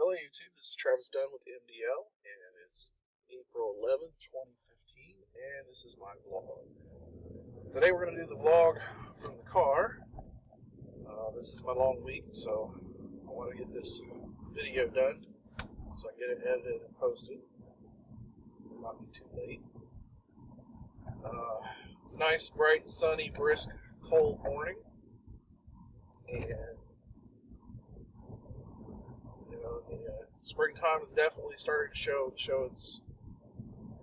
Hello YouTube, this is Travis Dunn with MDL, and it's April 11th, 2015, and this is my vlog. Today we're going to do the vlog from the car. This is my long week, so I want to get this video done so I can get it edited and posted. It might be too late. It's a nice, bright, sunny, brisk, cold morning, and the springtime is definitely starting to show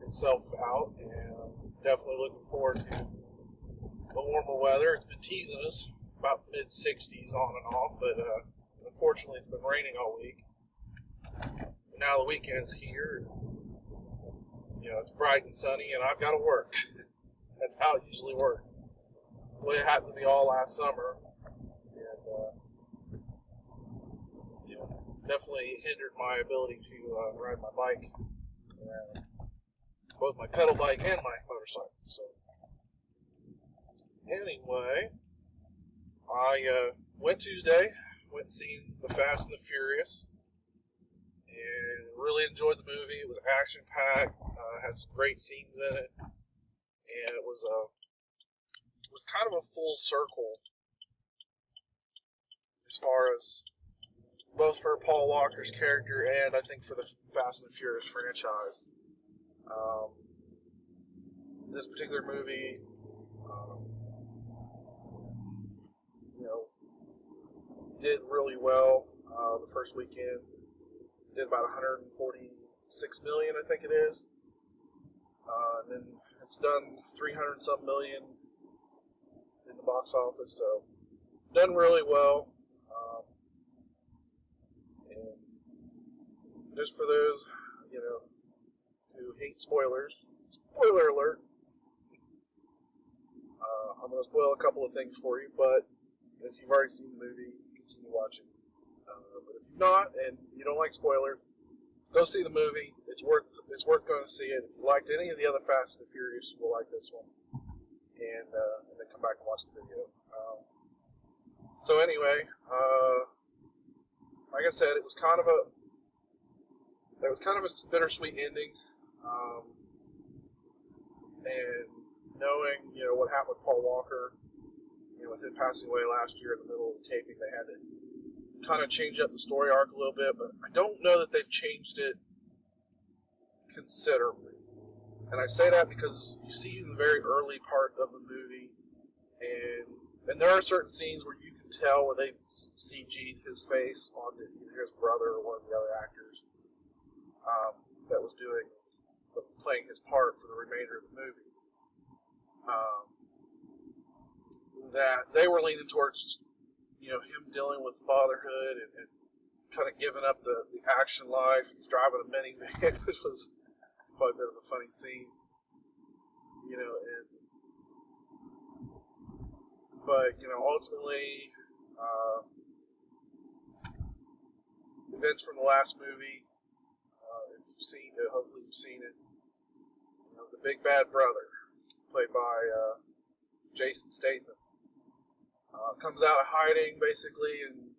itself out, and I'm definitely looking forward to the warmer weather. It's been teasing us about mid-60s on and off, but unfortunately it's been raining all week. But now the weekend's here, and, it's bright and sunny, and I've got to work. That's how it usually works. That's the way it happened to me all last summer, and definitely hindered my ability to ride my bike around, both my pedal bike and my motorcycle. So anyway, I went Tuesday, went and seen The Fast and the Furious, and really enjoyed the movie. It was action-packed, had some great scenes in it, and it was kind of a full circle as far as both for Paul Walker's character and I think for the Fast and the Furious franchise. This particular movie, did really well the first weekend. Did about 146 million, I think it is. And then it's done 300-some million in the box office, so done really well. Just for those, who hate spoilers, spoiler alert. I'm going to spoil a couple of things for you, but if you've already seen the movie, continue watching. But if you've not, and you don't like spoilers, go see the movie. It's worth going to see it. If you liked any of the other Fast and the Furious, you will like this one. And then come back and watch the video. So anyway, like I said, it was kind of a bittersweet ending, and knowing, what happened with Paul Walker, with him passing away last year in the middle of the taping, they had to kind of change up the story arc a little bit, but I don't know that they've changed it considerably. And I say that because you see in the very early part of the movie, and there are certain scenes where you can tell where they've CG'd his face on either his brother or one of the other actors that was playing his part for the remainder of the movie. That they were leaning towards, him dealing with fatherhood and kind of giving up the action life. He's driving a minivan, which was quite a bit of a funny scene, but ultimately, events from the last movie. Hopefully you've seen it. The big bad brother, played by Jason Statham, comes out of hiding basically and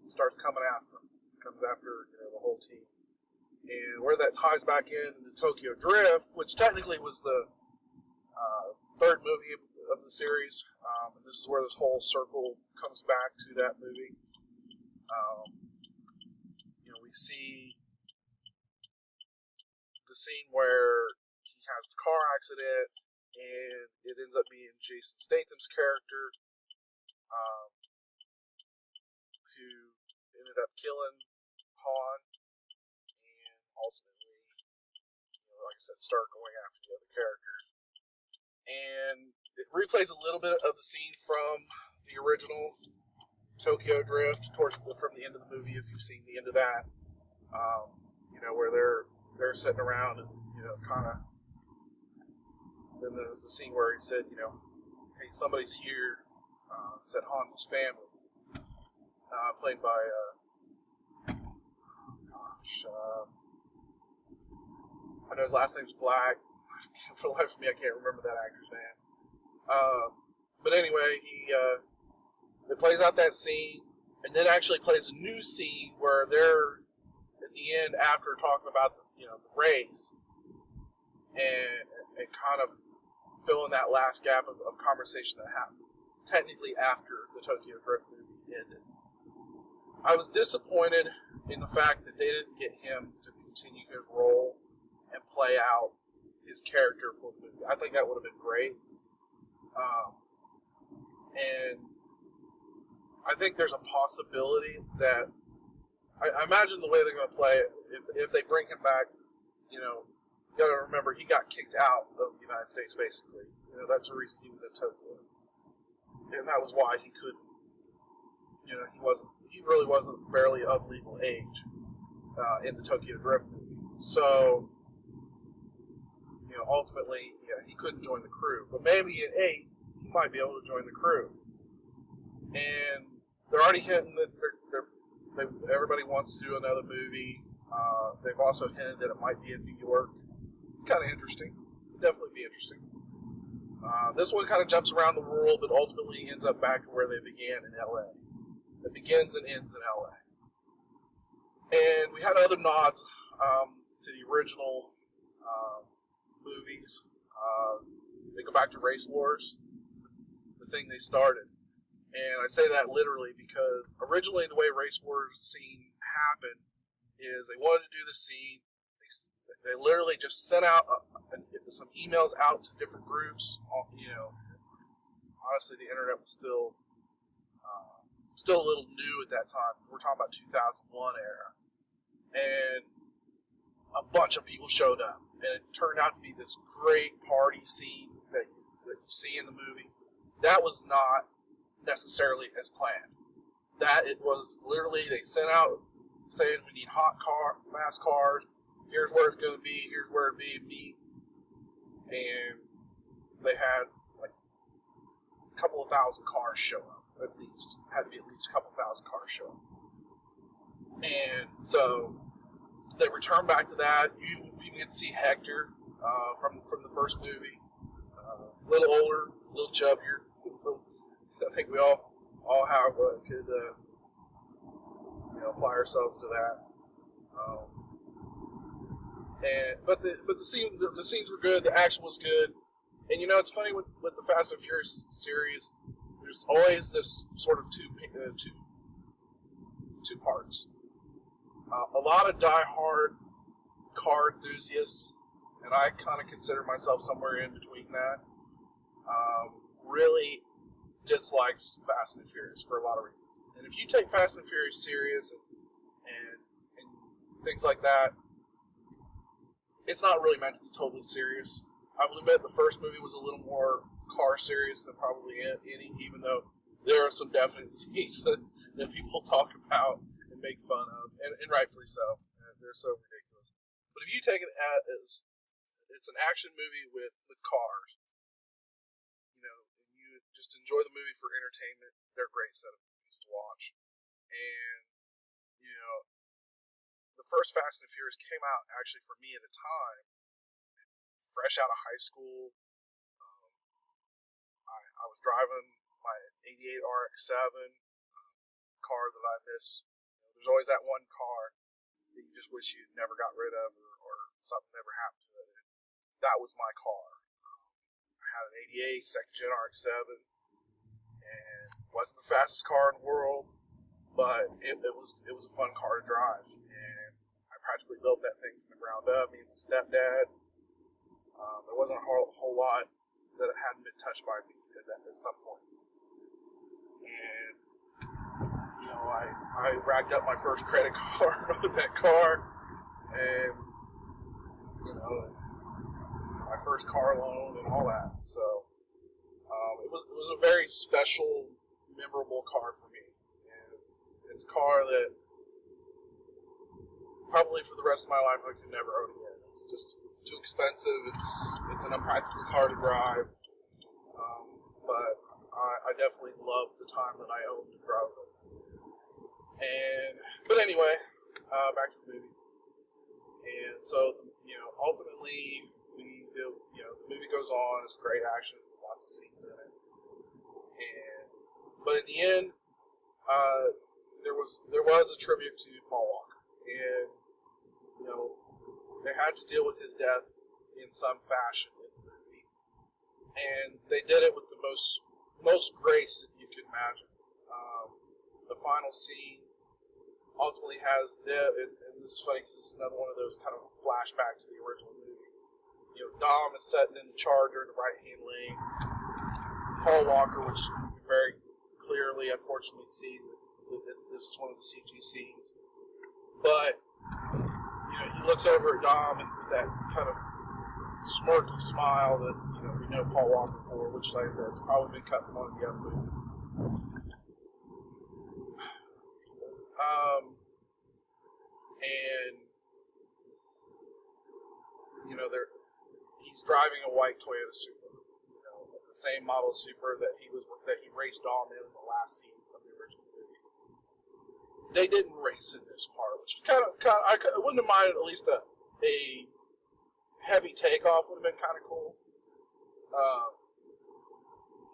starts coming after him. Comes after the whole team, and where that ties back into Tokyo Drift, which technically was the third movie of the series, and this is where this whole circle comes back to that movie. We see the scene where he has the car accident, and it ends up being Jason Statham's character, who ended up killing Han, and ultimately, like I said, start going after the other characters. And it replays a little bit of the scene from the original Tokyo Drift from the end of the movie, if you've seen the end of that, where they're sitting around and kind of. Then there's the scene where he said, hey, somebody's here. Said Han was family. Played by I know his last name's Black. For the life of me, I can't remember that actor's name. But anyway, it plays out that scene, and then actually plays a new scene where they're at the end after talking about the race and kind of filling that last gap of conversation that happened technically after the Tokyo Drift movie ended. I was disappointed in the fact that they didn't get him to continue his role and play out his character for the movie. I think that would have been great. And I think there's a possibility that I imagine the way they're going to play it, if they bring him back, you got to remember he got kicked out of the United States, basically. That's the reason he was in Tokyo. And that was why he couldn't, he really wasn't barely of legal age in the Tokyo Drift movie. So, ultimately, he couldn't join the crew. But maybe in 8, he might be able to join the crew. And they're already hinting that everybody wants to do another movie. They've also hinted that it might be in New York. Kind of interesting. It'd definitely be interesting. This one kind of jumps around the world, but ultimately ends up back to where they began in L.A. It begins and ends in L.A. And we had other nods to the original movies. They go back to Race Wars, the thing they started. And I say that literally because originally the way Race Wars scene happened is they wanted to do the scene. They literally just sent out some emails out to different groups. Honestly, the internet was still a little new at that time. We're talking about 2001 era. And a bunch of people showed up. And it turned out to be this great party scene that you see in the movie. That was not necessarily as planned. That it was literally, they sent out saying we need fast cars. Here's where it's going to be. Here's where it'd be meet. And they had like a couple of thousand cars show up. At least had to be at least a couple thousand cars show up. And so they returned back to that. You can see Hector from the first movie, a little older, a little chubbier. I think we all have could apply ourselves to that. But the scenes were good. The action was good. And it's funny with the Fast and Furious series. There's always this sort of two parts. A lot of diehard car enthusiasts, and I kind of consider myself somewhere in between that, really dislikes Fast and Furious for a lot of reasons. And if you take Fast and Furious serious and things like that, it's not really meant to be totally serious. I will admit the first movie was a little more car serious than probably any, even though there are some definite scenes that people talk about and make fun of, and rightfully so. They're so ridiculous. But if you take it as it's an action movie with cars, and you just enjoy the movie for entertainment, they're a great set of movies to watch. And, the first Fast and Furious came out actually for me at a time, fresh out of high school. I was driving my 88 RX-7, car that I miss. There's always that one car that you just wish you never got rid of or something never happened to it. And that was my car. I had an 88 second gen RX-7, and it wasn't the fastest car in the world, but it was a fun car to drive. And I practically built that thing from the ground up, me and my stepdad. There wasn't a whole lot that hadn't been touched by me at some point. And, I racked up my first credit card on that car, and, my first car loan and all that. So, it was a very special, memorable car for me. And it's a car that probably for the rest of my life I could never own again. It's too expensive. It's an unpractical car to drive. But I definitely loved the time that I owned and drove it. But anyway, back to the movie. And so, ultimately, the movie goes on. It's great action, lots of scenes in it. But in the end, there was a tribute to Paul Walker, and they had to deal with his death in some fashion in the movie, and they did it with the most grace that you could imagine. The final scene ultimately has and this is funny because this is another one of those kind of flashback to the original movie. Dom is sitting in the Charger in the right-hand lane. Paul Walker, which you can very clearly, unfortunately, see that this is one of the CG scenes. But, he looks over at Dom and with that kind of smirky smile that, we know Paul Walker for, which, like I said, it's probably been cut from one of the other movies. And, he's driving a white Toyota Supra, the same model Supra that he raced Dom in the last scene of the original movie. They didn't race in this part, which I wouldn't have minded. At least a heavy takeoff would have been kind of cool.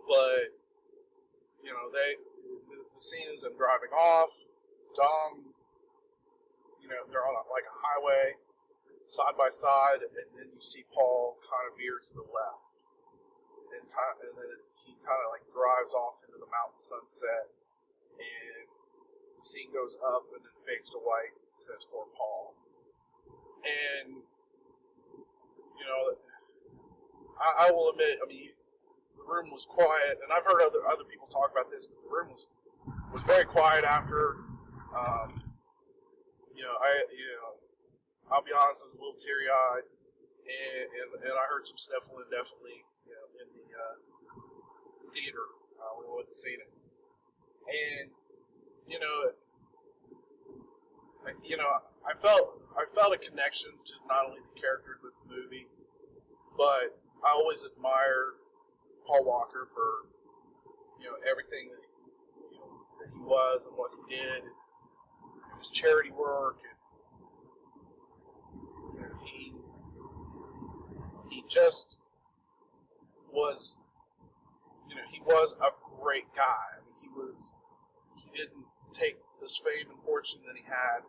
But the scene is them driving off. Dom, they're on a highway, side by side, and then you see Paul kind of veer to the left, and then he kind of drives off into the mountain sunset, and the scene goes up and then fades to white. It says "For Paul," and I will admit, the room was quiet, and I've heard other people talk about this, but the room was very quiet after. I'll be honest, I was a little teary-eyed, and I heard some sniffling definitely, in the theater when I wasn't seeing it. And I felt a connection to not only the characters but the movie, but I always admire Paul Walker for everything that he was and what he did, and his charity work, and he just was, he was a great guy. He didn't take this fame and fortune that he had,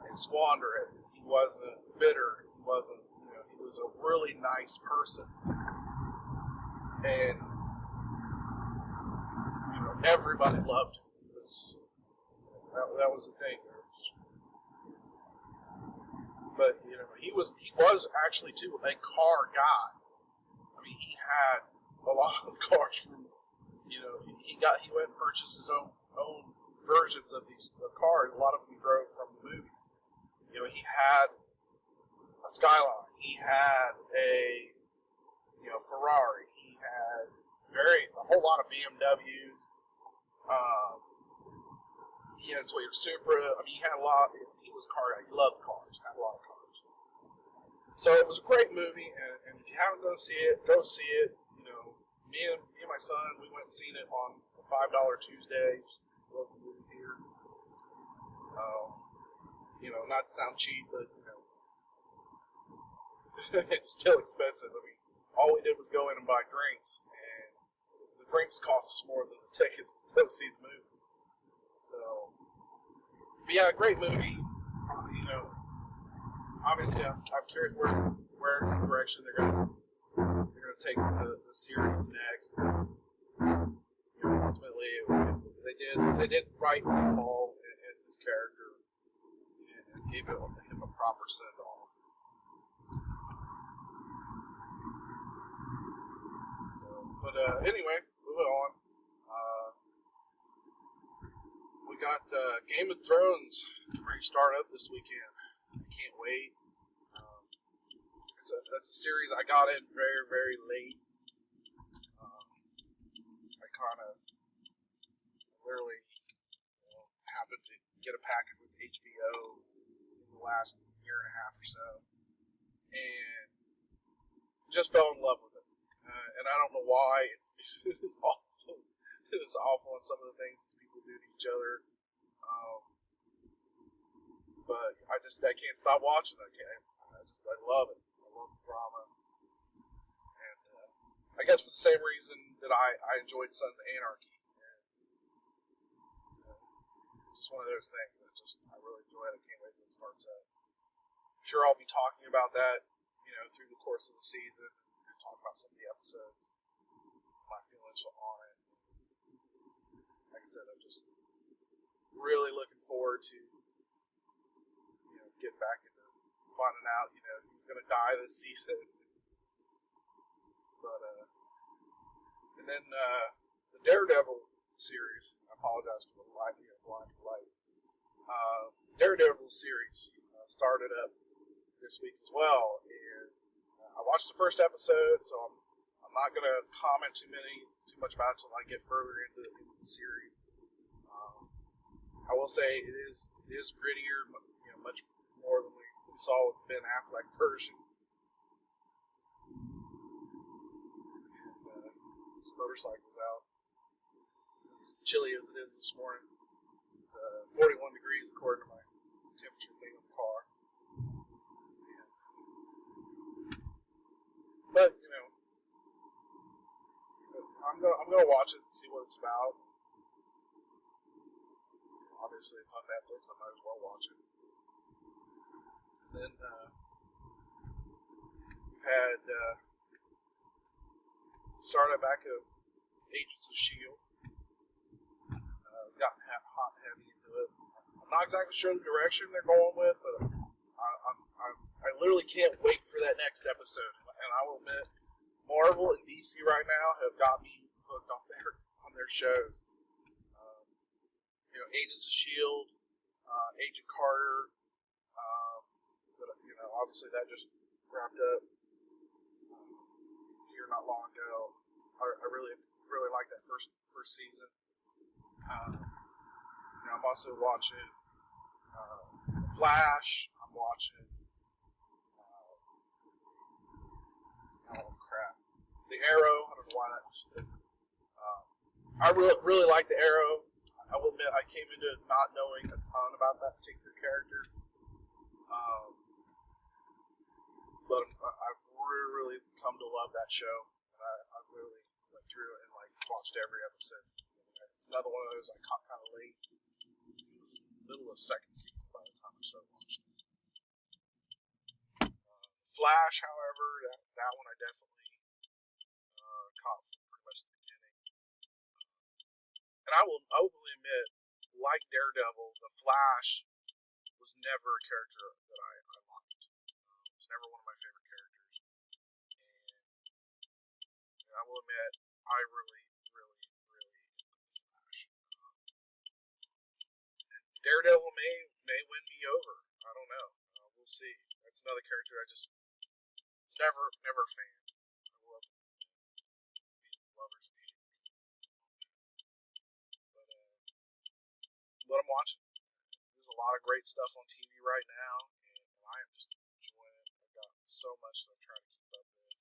and squander it. He wasn't bitter. He wasn't, he was a really nice person. And, everybody loved him. That was the thing. But he was actually too a car guy. He had a lot of cars from he went and purchased his own versions of these cars. A lot of them he drove from the movies. He had a Skyline. He had a Ferrari. He had a whole lot of BMWs. He had a Toyota Supra. He had a lot. He was a car guy. He loved cars. Had a lot of cars. So it was a great movie, and if you haven't gone to see it, go see it. Me and my son, we went and seen it on $5 Tuesdays, local movie theater. Not to sound cheap, but it's still expensive. All we did was go in and buy drinks, and the drinks cost us more than the tickets to go see the movie. So, but yeah, great movie. Obviously, I'm curious where direction they're gonna take the series next. Ultimately, they did right Paul and his character and gave him a proper send off. So, but anyway, moving on. We got Game of Thrones ready to start up this weekend. I can't wait. That's a series I got in very, very late. I kind of literally happened to get a package with HBO in the last year and a half or so, and just fell in love with it. And I don't know why. It's awful. It's awful in some of the things that people do to each other. But I can't stop watching it. I love it. I love the drama. And I guess for the same reason that I enjoyed Sons of Anarchy. And just one of those things that I really enjoy it. I can't wait till it starts out. I'm sure I'll be talking about that, through the course of the season and talk about some of the episodes, my feelings on it. Like I said, I'm just really looking forward to, getting back into finding out, he's going to die this season. But, and then the Daredevil series, I apologize for the blind light. Daredevil series started up this week as well, and I watched the first episode, so I'm not going to comment too much about it until I get further into the series. I will say it is grittier, much more than we saw with the Ben Affleck version. And this motorcycle's out. As chilly as it is this morning. It's 41 degrees according to my temperature thing on the car. But, I'm gonna watch it and see what it's about. Obviously, it's on Netflix. I might as well watch it. And then we've had startup back of Agents of S.H.I.E.L.D. It's gotten hot and heavy into it. I'm not exactly sure the direction they're going with, but I literally can't wait for that next episode. And I will admit, Marvel and DC right now have got me hooked on their shows. Agents of S.H.I.E.L.D., Agent Carter, but, obviously that just wrapped up here not long ago. I really like that first season. I'm also watching Flash. I'm watching The Arrow. I don't know why that was. I really like The Arrow. I will admit I came into it not knowing a ton about that particular character. But I've really come to love that show. And I really went through it and watched every episode. It's another one of those I caught kind of late. It was the middle of the second season by the time I started watching it. Flash, however, that one I definitely caught from pretty much the beginning. And I will openly admit, like Daredevil, the Flash was never a character that I liked. It was never one of my favorite characters. And I will admit, I really enjoyed the Flash. And Daredevil may win me over. I don't know. We'll see. That's another character I just was never a fan. I love lovers and haters. But what I'm watching, there's a lot of great stuff on TV right now, and I am just enjoying it. I've got so much that I'm trying to keep up with.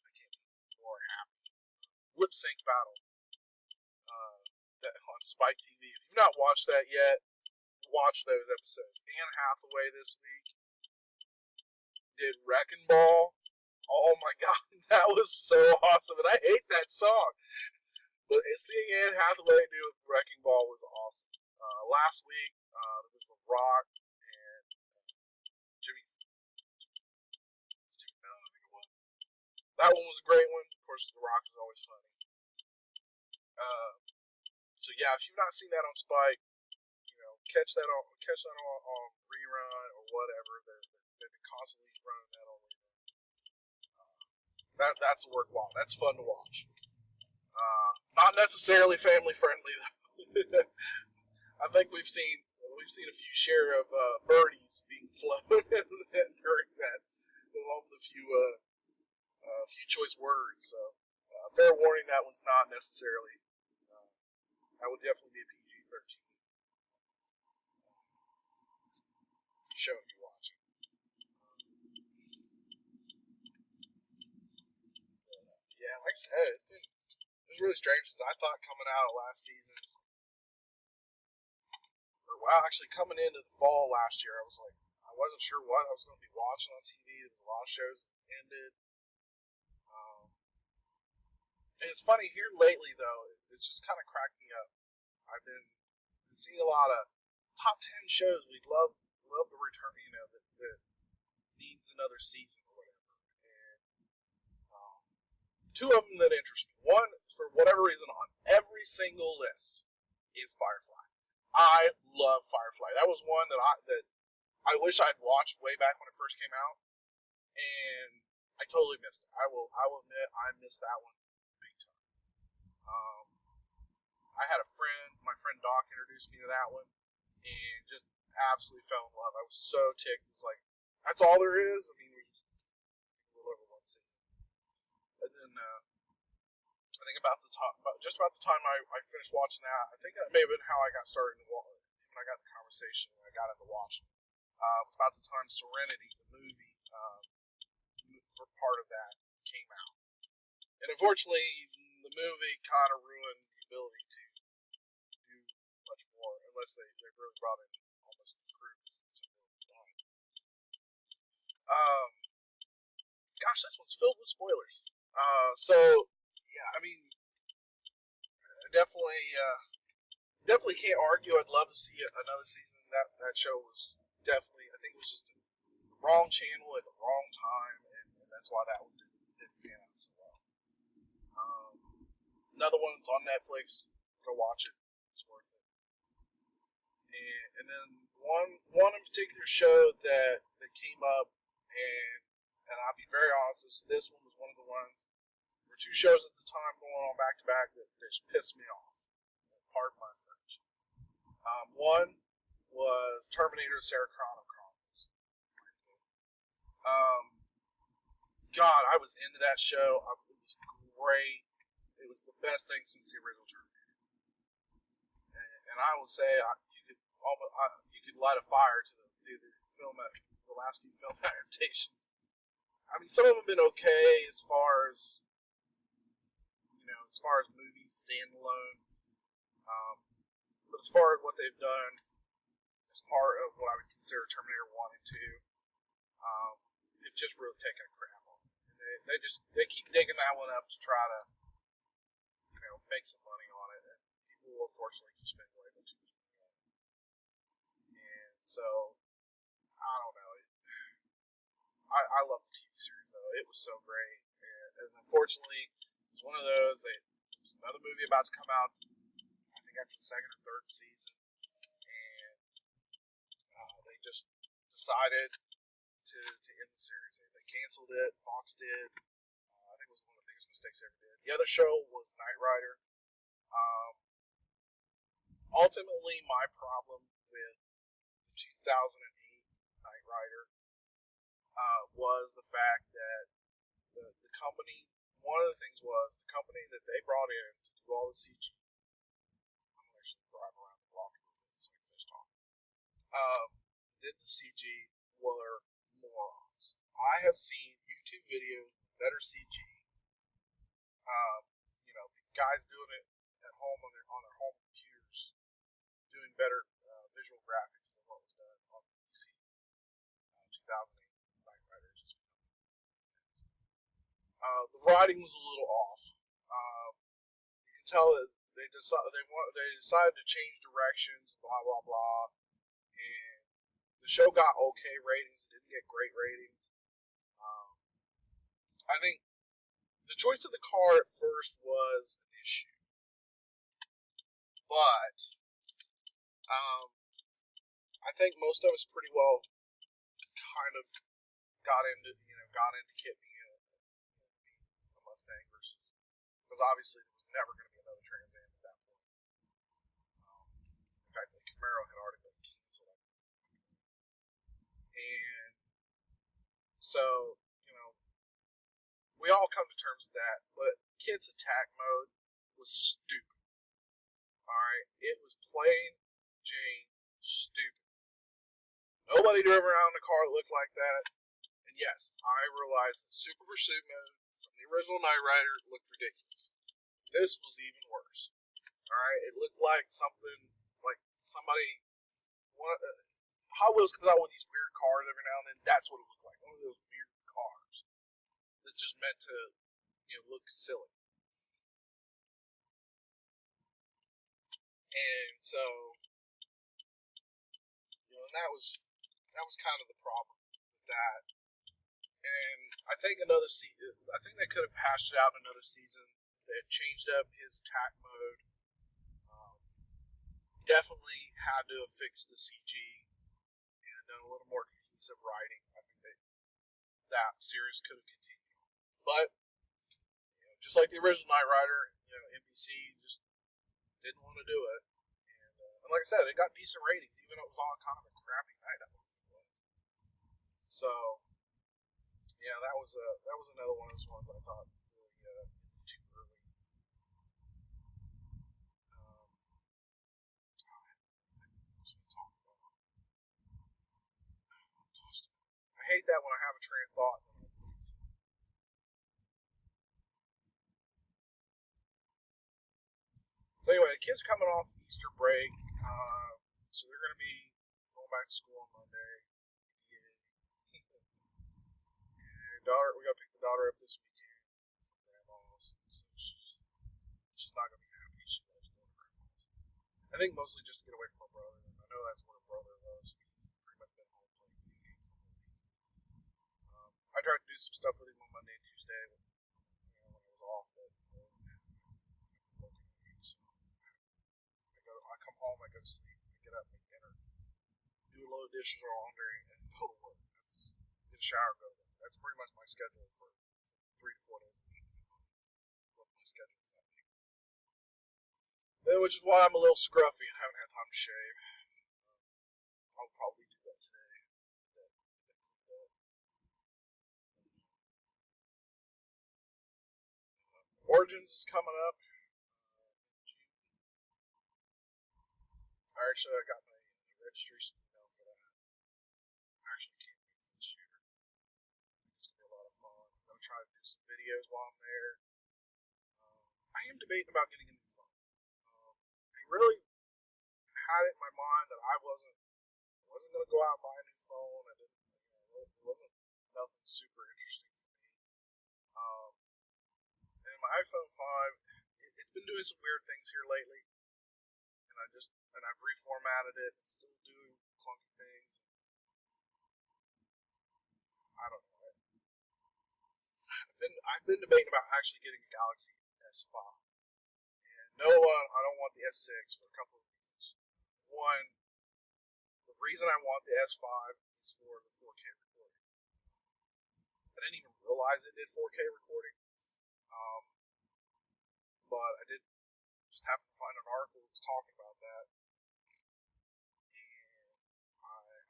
I can't be more happy. Lip Sync Battle on Spike TV. If you've not watched that yet, watch those episodes. Anne Hathaway this week did Wrecking Ball. Oh my god, that was so awesome, and I hate that song. But seeing Anne Hathaway do Wrecking Ball was awesome. Last week, it was The Rock and Jimmy Fallon, I think it was. That one was a great one. Of course, The Rock is always funny. So yeah, if you've not seen that on Spike, catch that on rerun or whatever. They've been constantly running that on rerun. That's worthwhile. That's fun to watch. Not necessarily family friendly though. I think we've seen a few share of birdies being flown during that, along with a few choice words. So fair warning, that one's not necessarily. That would definitely be a PG-13 show you're watching. Yeah, like I said, it was really strange because I thought coming out of last season's, actually coming into the fall last year, I wasn't sure what I was going to be watching on TV. There was a lot of shows that ended. And it's funny here lately though. It's just kind of cracked me up. I've been seeing a lot of top 10 shows we'd love to return, that needs another season or whatever. And two of them that interest me. One, for whatever reason, on every single list is Firefly. I love Firefly. That was one that I wish I'd watched way back when it first came out, and I totally missed it. I will admit I missed that one big time. I had a friend, my friend Doc, introduced me to that one, and just absolutely fell in love. I was so ticked. It's like, that's all there is? I mean, there's a little over one season. And then I think just about the time I finished watching that, I think that may have been how I got started when I got the conversation, when I got into watching. It was about the time Serenity, the movie, for part of that, came out. And unfortunately, the movie kind of ruined the ability to do much more, unless they really brought in almost crews. Gosh, this one's filled with spoilers. So yeah, I mean, definitely can't argue. I'd love to see another season. That show was definitely, I think it was just the wrong channel at the wrong time, and that's why that one didn't pan out so well. Another one's on Netflix. Go watch it. It's worth it. And then one in particular show that came up, and I'll be very honest, this one was one of the ones. There were two shows at the time going on back to back that just pissed me off. Pardon my French. One was Terminator, Chronicles. God, I was into that show. It was great. It was the best thing since the original Terminator. And I will say, you could light a fire to the last few film adaptations. I mean, some of them have been okay as far as movies standalone. But as far as what they've done as part of what I would consider Terminator 1 and 2, they've just really taken a crap on it. They keep digging that one up to try to make some money on it, and people will unfortunately keep spending way too much money on it. And so, I don't know. I love the TV series though. It was so great, and unfortunately, it was one of those. There's another movie about to come out, I think after the second or third season, and they just decided to end the series. They canceled it. Fox did. I think it was one of the biggest mistakes they ever did. The other show was Knight Rider. Ultimately, my problem with the 2008 Knight Rider was the fact that the company, one of the things was the company that they brought in to do all the CG. I'm going to actually drive around the block a little bit so we can finish talking. Did the CG were morons. I have seen YouTube videos with better CG. Guys doing it at home on their home computers, doing better visual graphics than what was done on the PC 2008 Knight Riders. The writing was a little off. You can tell that they decided to change directions, blah blah blah, and the show got okay ratings. It didn't get great ratings. I think the choice of the car at first was an issue, but I think most of us pretty well kind of got into Kit being a Mustang because obviously there was never going to be another Trans Am at that point. In fact, the Camaro had already been canceled, and so we all come to terms with that. But Kit's attack mode was stupid. Alright? It was plain Jane stupid. Nobody drove around in a car that looked like that. And yes, I realized that Super Pursuit mode from the original Knight Rider looked ridiculous. This was even worse. Alright? It looked like something like somebody. Hot Wheels comes out with these weird cars every now and then. That's what it looked like. One of those weird cars. It's just meant to look silly. And so, and that was kind of the problem with that. And I think I think they could have hashed it out in another season. They had changed up his attack mode. Definitely had to have fixed the CG and done a little more cohesive writing. I think that series could have continued. But just like the original Knight Rider, NBC just didn't want to do it. And like I said, it got decent ratings, even though it was on kind of a crappy night. So, yeah, that was another one of those ones I thought really too early. I hate that when I have a train of thought. So anyway, the kids coming off Easter break, so they're going to be going back to school on Monday. And we got to pick the daughter up this weekend from grandma's, so she's not going to be happy. She loves going to grandma's. I think mostly just to get away from her brother. I know that's what her brother loves. He's pretty much been home playing video games. I tried to do some stuff with him on Monday and Tuesday when I was off, but I come home, I go to sleep, I get up, make dinner, do a load of dishes or laundry, and go to work. That's get a shower, go to work. That's pretty much my schedule for 3 to 4 days a week. What my schedule is that week. Which is why I'm a little scruffy. I haven't had time to shave. I'll probably do that today. Origins is coming up. I got my registration email for that. I actually can't wait for this year. It's going to be a lot of fun. I'm going to try to do some videos while I'm there. I am debating about getting a new phone. I really had it in my mind that I wasn't going to go out and buy a new phone. It wasn't nothing super interesting for me. And my iPhone 5, it's been doing some weird things here lately. And I've reformatted it. It's still doing clunky things. I don't know. I've been debating about actually getting a Galaxy S5. And no, I don't want the S6 for a couple of reasons. One, the reason I want the S5 is for the 4K recording. I didn't even realize it did 4K recording. But I did just happen to find an article that was talking about that. And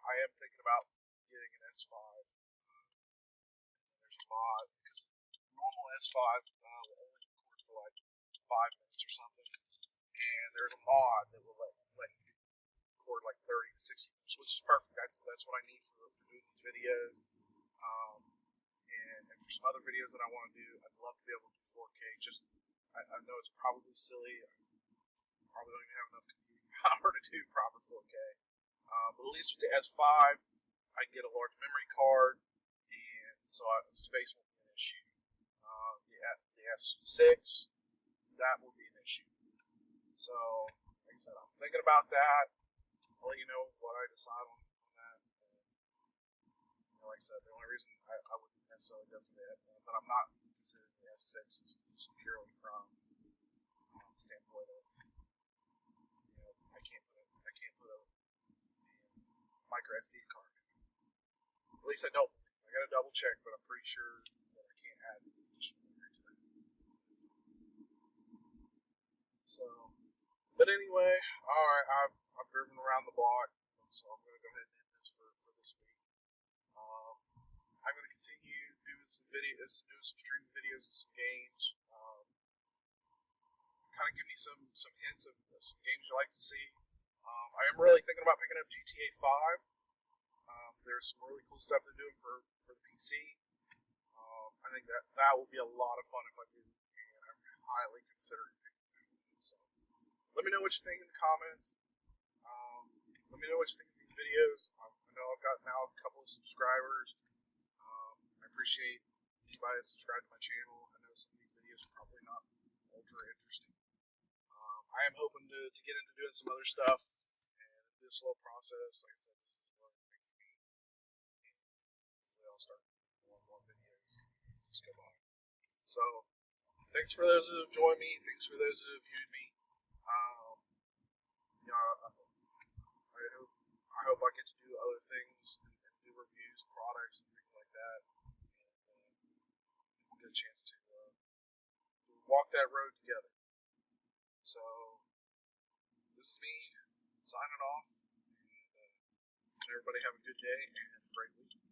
I am thinking about getting an S5. There's a mod, because normal S5 will only record for like 5 minutes or something. And there's a mod that will let you record like 30 to 60 minutes, which is perfect. That's what I need for doing these videos. And for some other videos that I want to do, I'd love to be able to do 4K. I know it's probably silly. I probably don't even have enough computing power to do proper 4K. But at least with the S5, I can get a large memory card, and so the space won't be an issue. The S6, that will be an issue. So, like I said, I'm thinking about that. I'll let you know what I decide on that. Like I said, the only reason I wouldn't necessarily go for that, but I'm not considering the S6 is purely from the standpoint of I can't put a micro SD card in. At least I don't. I got to double check, but I'm pretty sure that I can't add additional memory to that. So, but anyway, all right. I've driven around the block, so I'm going to go ahead and end this for this week. I'm going to continue doing some videos, doing some streaming videos of some games. Kind of give me some hints of some games you like to see. I am really thinking about picking up GTA 5. There's some really cool stuff they're doing for the PC. I think that will be a lot of fun if I do, and I'm highly considering picking that up. So, let me know what you think in the comments. Let me know what you think of these videos. I know I've got now a couple of subscribers. I appreciate anybody that subscribed to my channel. I know some of these videos are probably not ultra interesting. I am hoping to get into doing some other stuff, and this slow process, like I said, this is a learning thing for me, and hopefully I'll start more and more videos as just go by. So, thanks for those who have joined me. Thanks for those who have viewed me. Um, you know, I hope I get to do other things and do reviews of products and things like that, and get a chance to walk that road together. So, this is me signing off, and everybody have a good day and a great week.